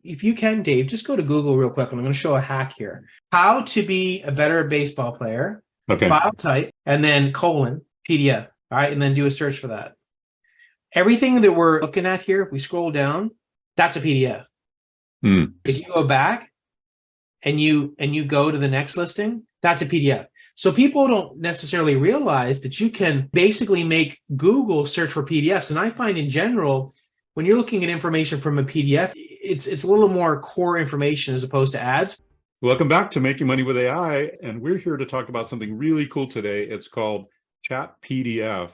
If you can, Dave, just go to Google real quick. And I'm going to show a hack here. How to be a better baseball player, Okay. file type, and then colon PDF. All right. And then do a search for that. Everything that we're looking at here, if we scroll down, that's a PDF. Mm. If you go back and you go to the next listing, that's a PDF. So people don't necessarily realize that you can basically make Google search for PDFs. And I find in general, when you're looking at information from a PDF, it's a little more core information as opposed to ads. Welcome back to Making Money with AI, and we're here to talk about something really cool today. It's called chatpdf.com.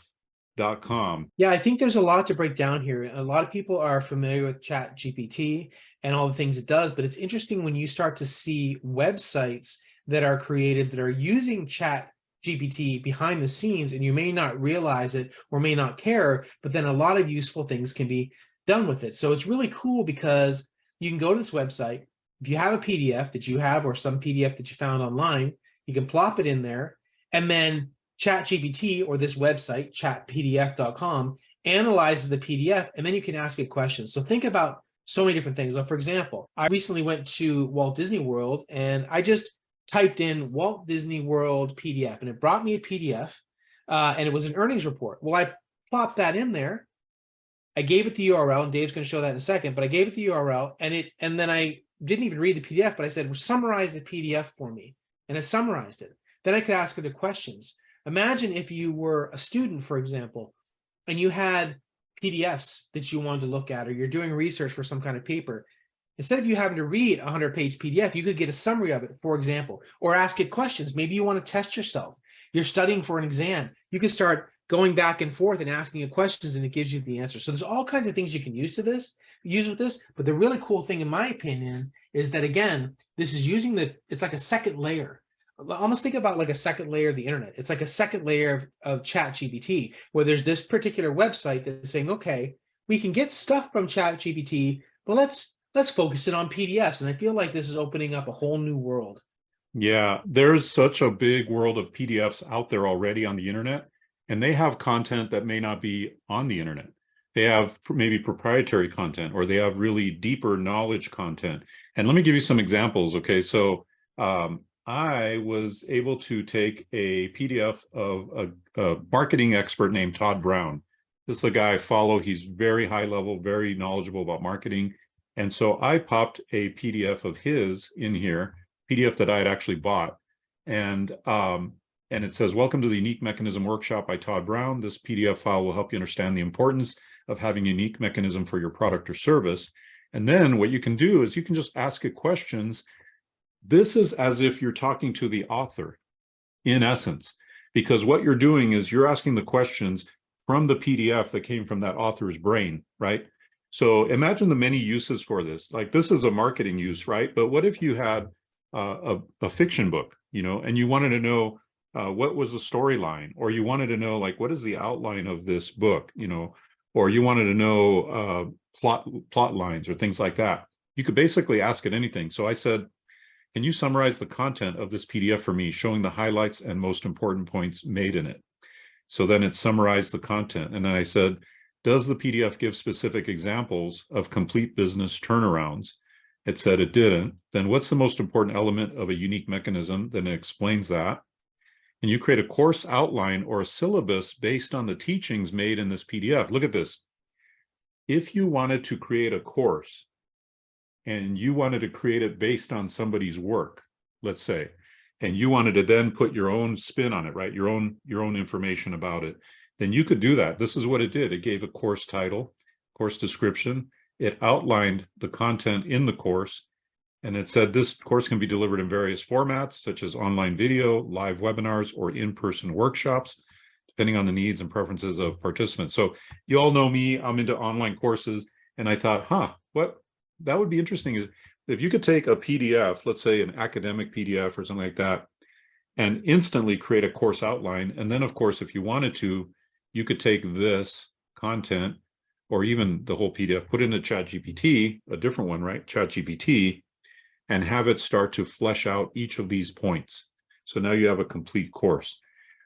Yeah, I think there's a lot to break down here. A lot of people are familiar with ChatGPT and all the things it does, but it's interesting when you start to see websites that are created that are using ChatGPT behind the scenes, and you may not realize it or may not care, but then a lot of useful things can be done with it. So it's really cool because you can go to this website. If you have a PDF that you have or some PDF that you found online, you can plop it in there, and then ChatGPT or this website, chatpdf.com, analyzes the PDF, and then you can ask it questions. So think about so many different things. So for example, I recently went to Walt Disney World and I just typed in Walt Disney World PDF and it brought me a PDF and it was an earnings report. Well, I plopped that in there. I gave it the URL, and Dave's going to show that in a second, but I gave it the URL and then I didn't even read the PDF, but I said, well, summarize the PDF for me. And it summarized it. Then I could ask it the questions. Imagine if you were a student, for example, and you had PDFs that you wanted to look at, or you're doing research for some kind of paper. Instead of you having to read a 100-page PDF, you could get a summary of it, for example, or ask it questions. Maybe you want to test yourself. You're studying for an exam. You can start going back and forth and asking it questions, and it gives you the answer. So there's all kinds of things you can use with this. But the really cool thing, in my opinion, is that, again, this is it's like a second layer. Almost think about like a second layer of the internet. It's like a second layer of ChatGPT, where there's this particular website that's saying, okay, we can get stuff from ChatGPT, but let's focus it on PDFs. And I feel like this is opening up a whole new world. Yeah, there's such a big world of PDFs out there already on the internet, and they have content that may not be on the internet. They have maybe proprietary content, or they have really deeper knowledge content. And let me give you some examples. Okay, so I was able to take a PDF of a marketing expert named Todd Brown. This is a guy I follow. He's very high level, very knowledgeable about marketing. And so I popped a PDF of his in here, PDF that I had actually bought. And it says, welcome to the Unique Mechanism Workshop by Todd Brown. This PDF file will help you understand the importance of having a unique mechanism for your product or service. And then what you can do is you can just ask it questions. This is as if you're talking to the author, in essence, because what you're doing is you're asking the questions from the PDF that came from that author's brain, right? So imagine the many uses for this. Like, this is a marketing use, right? But what if you had a fiction book, and you wanted to know what was the storyline, or you wanted to know, like, what is the outline of this book, or you wanted to know plot lines or things like that. You could basically ask it anything. So I said, can you summarize the content of this PDF for me, showing the highlights and most important points made in it? So then it summarized the content. And then I said, does the PDF give specific examples of complete business turnarounds? It said it didn't. Then what's the most important element of a unique mechanism? Then it explains that. And you create a course outline or a syllabus based on the teachings made in this PDF. Look at this. If you wanted to create a course, and you wanted to create it based on somebody's work, let's say, and you wanted to then put your own spin on it, right? Your own information about it, then you could do that. This is what it did. It gave a course title, course description. It outlined the content in the course, and it said this course can be delivered in various formats, such as online video, live webinars, or in-person workshops, depending on the needs and preferences of participants. So you all know me, I'm into online courses, and I thought, what that would be interesting is if you could take a PDF, let's say an academic PDF or something like that, and instantly create a course outline. And then, of course, if you wanted to, you could take this content or even the whole PDF, put it into ChatGPT, a different one, right? ChatGPT, and have it start to flesh out each of these points. So now you have a complete course.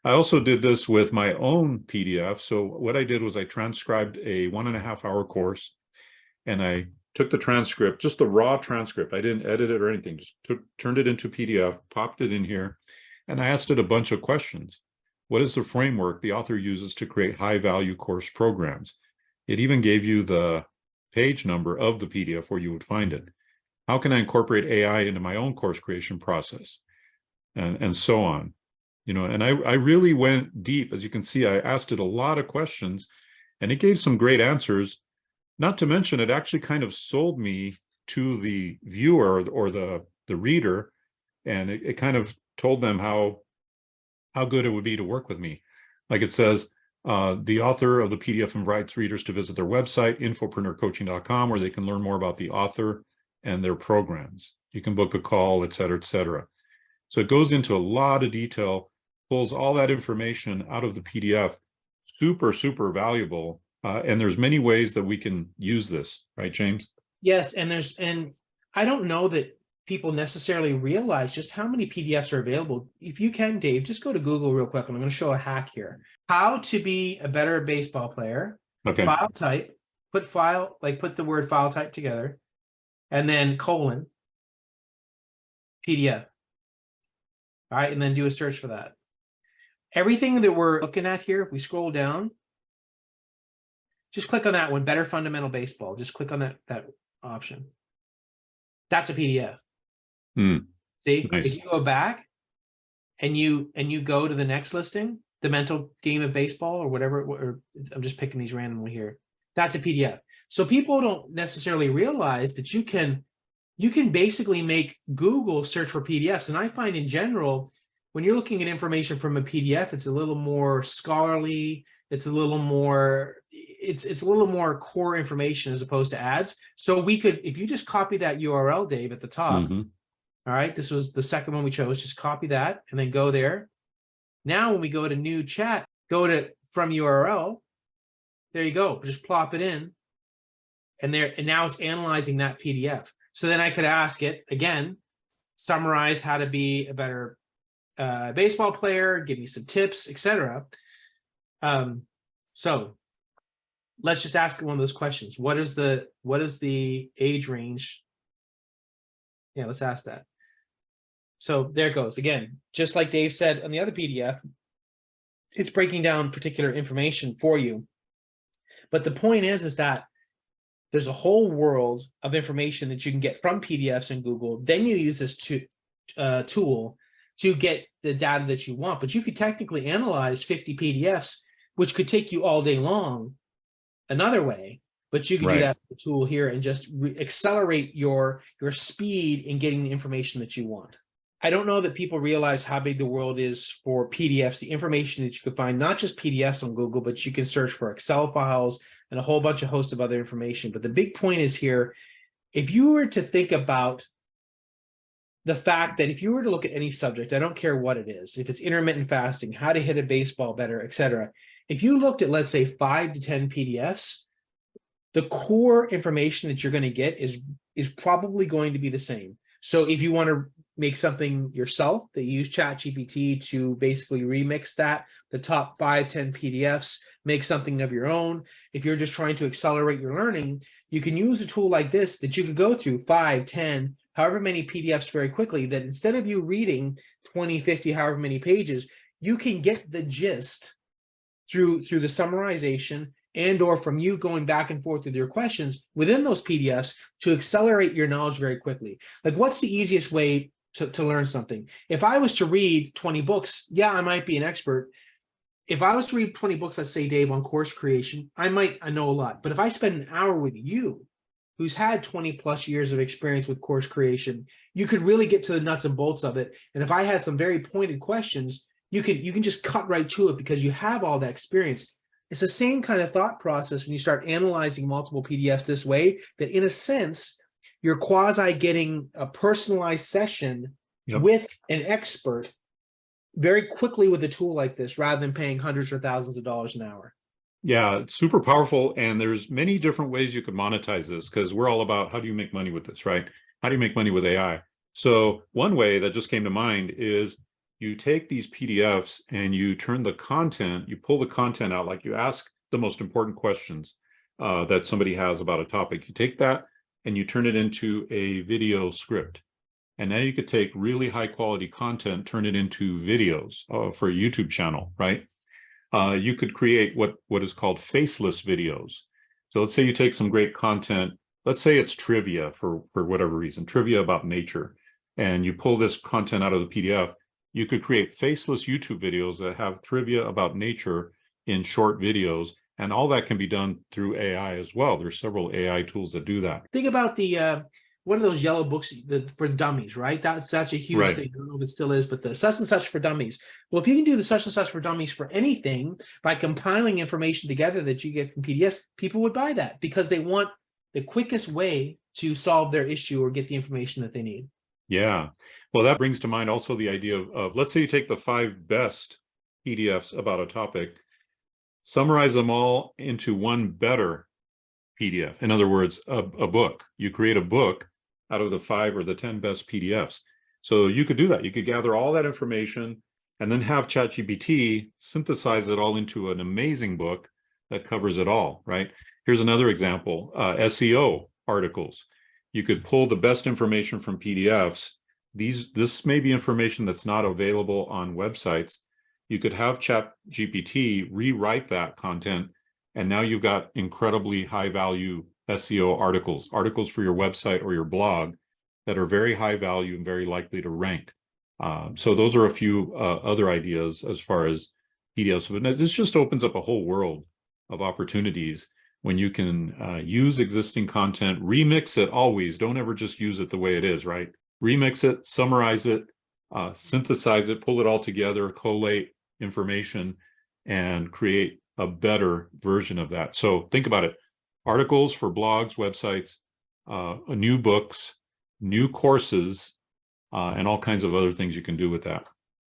I also did this with my own PDF. So what I did was I transcribed a 1.5-hour course, and I took the transcript, just the raw transcript. I didn't edit it or anything, just turned it into PDF, popped it in here, and I asked it a bunch of questions. What is the framework the author uses to create high-value course programs? It even gave you the page number of the PDF where you would find it. How can I incorporate AI into my own course creation process? And so on. You know, and I really went deep. As you can see, I asked it a lot of questions, and it gave some great answers. Not to mention, it actually kind of sold me to the viewer or the reader, and it kind of told them how good it would be to work with me. Like it says, the author of the PDF invites readers to visit their website, infopreneurcoaching.com, where they can learn more about the author and their programs. You can book a call, et cetera, et cetera. So it goes into a lot of detail, pulls all that information out of the PDF, super, super valuable. And there's many ways that we can use this, right, James? Yes, and I don't know that people necessarily realize just how many PDFs are available. If you can, Dave, just go to Google real quick, and I'm going to show a hack here. How to be a better baseball player. Okay. File type, put the word file type together, and then colon, PDF. All right, and then do a search for that. Everything that we're looking at here, if we scroll down, just click on that one, Better Fundamental Baseball. Just click on that option. That's a PDF. See, Nice. if you go back and you go to the next listing, the mental game of baseball or whatever, or I'm just picking these randomly here. That's a PDF. So people don't necessarily realize that you can basically make Google search for PDFs. And I find in general, when you're looking at information from a PDF, it's a little more scholarly. It's a little more, it's a little more core information as opposed to ads. So we could, if you just copy that URL, Dave, at the top, all right, this was the second one we chose, just copy that and then go there. Now, when we go to new chat, go to from URL, there you go, just plop it in. And now it's analyzing that PDF. So then I could ask it again, summarize how to be a better baseball player, give me some tips, etc. So let's just ask one of those questions. What is the age range? Yeah, let's ask that. So there it goes. Again, just like Dave said on the other PDF, it's breaking down particular information for you. But the point is that there's a whole world of information that you can get from PDFs in Google. Then you use this tool to get the data that you want. But you could technically analyze 50 PDFs, which could take you all day long another way. But you could do that with the tool here and just accelerate your speed in getting the information that you want. I don't know that people realize how big the world is for PDFs, the information that you could find, not just PDFs on Google, but you can search for Excel files and a whole bunch of hosts of other information. But the big point is here, if you were to think about the fact that if you were to look at any subject, I don't care what it is, if it's intermittent fasting, how to hit a baseball better, etc. If you looked at, let's say, 5 to 10 PDFs, the core information that you're going to get is probably going to be the same. So if you want to make something yourself, that you use ChatGPT to basically remix the top 5, 10 PDFs, make something of your own. If you're just trying to accelerate your learning, you can use a tool like this that you could go through 5, 10, however many PDFs very quickly, that instead of you reading 20, 50, however many pages, you can get the gist through the summarization and or from you going back and forth with your questions within those PDFs to accelerate your knowledge very quickly. Like, what's the easiest way to learn something? If I was to read 20 books, yeah, I might be an expert. If I was to read 20 books, let's say, Dave, on course creation, I know a lot. But if I spend an hour with you, who's had 20 plus years of experience with course creation, you could really get to the nuts and bolts of it. And if I had some very pointed questions, you can just cut right to it because you have all that experience. It's the same kind of thought process when you start analyzing multiple PDFs this way, that in a sense, you're quasi getting a personalized session with an expert very quickly with a tool like this, rather than paying hundreds or thousands of dollars an hour. Yeah, it's super powerful. And there's many different ways you could monetize this, because we're all about how do you make money with this, right? How do you make money with AI? So one way that just came to mind is you take these PDFs and you turn the content, you pull the content out, like you ask the most important questions that somebody has about a topic. You take that, and you turn it into a video script. And now you could take really high quality content, turn it into videos for a YouTube channel, right? You could create what is called faceless videos. So let's say you take some great content. Let's say it's trivia for whatever reason, trivia about nature, and you pull this content out of the PDF. You could create faceless YouTube videos that have trivia about nature in short videos, and all that can be done through AI as well. There's several AI tools that do that. Think about the one of those yellow books for dummies, right? That's a huge Right. thing. I don't know if it still is, but the such and such for dummies. Well, if you can do the such and such for dummies for anything by compiling information together that you get from PDFs, people would buy that because they want the quickest way to solve their issue or get the information that they need. Yeah. Well, that brings to mind also the idea of let's say you take the 5 best PDFs about a topic, summarize them all into one better PDF. In other words, a book. You create a book out of the 5 or the 10 best PDFs. So you could do that. You could gather all that information and then have ChatGPT synthesize it all into an amazing book that covers it all, right? Here's another example, SEO articles. You could pull the best information from PDFs. This may be information that's not available on websites. You could have ChatGPT rewrite that content, and now you've got incredibly high value SEO articles for your website or your blog that are very high value and very likely to rank. So those are a few other ideas as far as PDFs. But this just opens up a whole world of opportunities when you can use existing content, remix it always. Don't ever just use it the way it is, right? Remix it, summarize it, synthesize it, pull it all together, collate information, and create a better version of that. So think about it. Articles for blogs, websites, new books, new courses, and all kinds of other things you can do with that.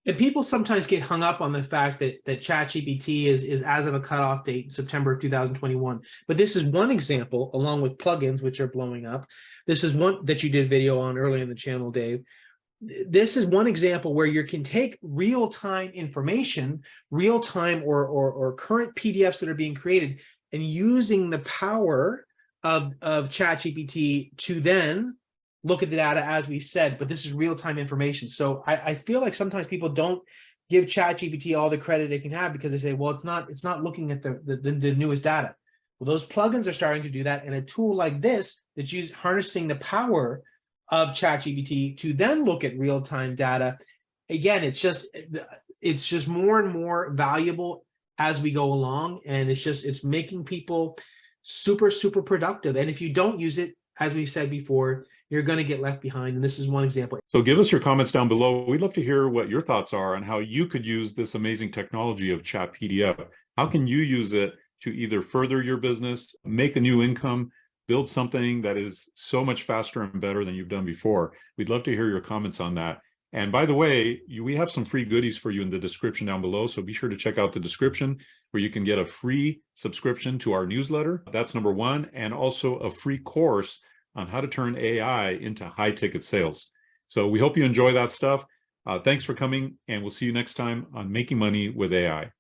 And people sometimes get hung up on the fact that ChatGPT is as of a cutoff date, September of 2021. But this is one example, along with plugins, which are blowing up. This is one that you did a video on earlier in the channel, Dave. This is one example where you can take real-time information, real-time or current PDFs that are being created, and using the power of ChatGPT to then look at the data, as we said, but this is real-time information. So I feel like sometimes people don't give ChatGPT all the credit it can have because they say, well, it's not looking at the newest data. Well, those plugins are starting to do that, and a tool like this that's harnessing the power of ChatGPT to then look at real-time data. Again, it's just more and more valuable as we go along, and it's making people super productive. And if you don't use it, as we've said before, you're going to get left behind. And this is one example. So give us your comments down below. We'd love to hear what your thoughts are on how you could use this amazing technology of ChatPDF. How can you use it to either further your business, make a new income, build something that is so much faster and better than you've done before? We'd love to hear your comments on that. And by the way, we have some free goodies for you in the description down below. So be sure to check out the description where you can get a free subscription to our newsletter. That's number 1. And also a free course on how to turn AI into high ticket sales. So we hope you enjoy that stuff. Thanks for coming, and we'll see you next time on Making Money with AI.